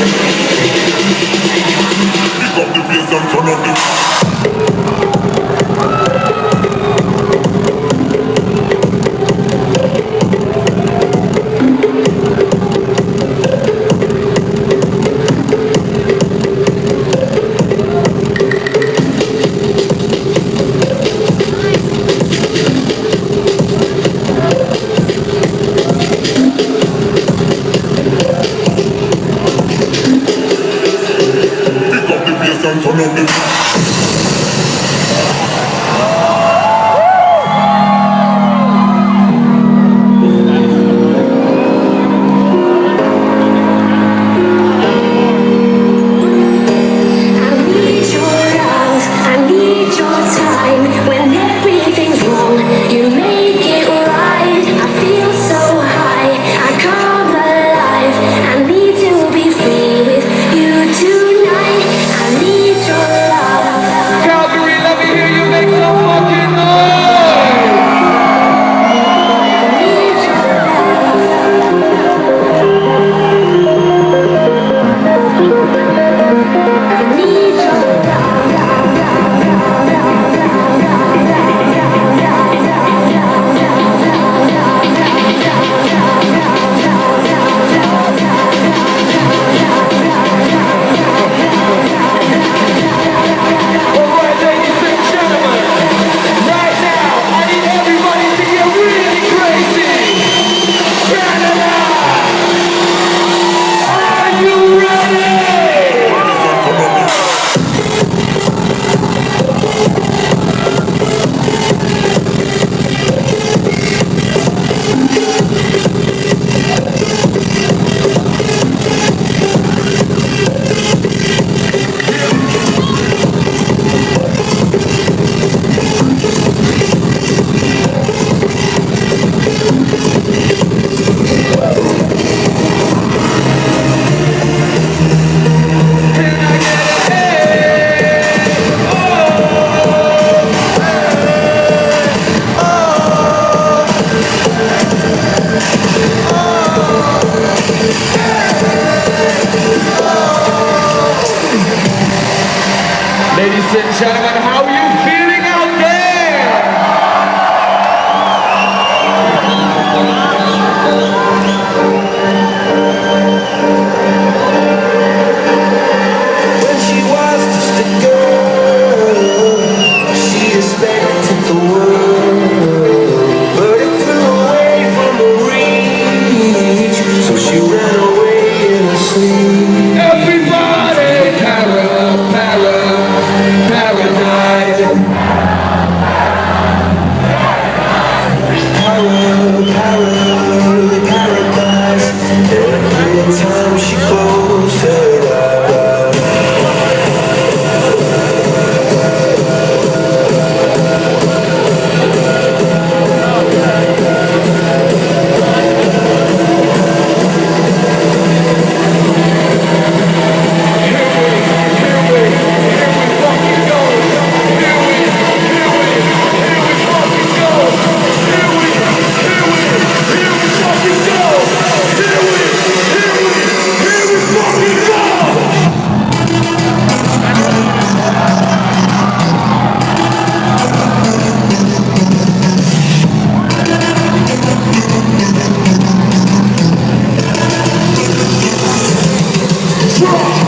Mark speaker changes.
Speaker 1: Pick up the pace and turn up the turn up the
Speaker 2: Calgary, let me hear you make some fucking noise! Alright, ladies and gentlemen, right now, I need everybody to get really crazy! Canada! Are you ready? Ladies and gentlemen, how are you feeling out there?
Speaker 3: When she was just a girl, she expected the world, but it flew away from her reach, so she ran away in her sleep.
Speaker 2: Everybody, paradise.
Speaker 3: Paradise. Every time she closed her eyes.
Speaker 2: Drop!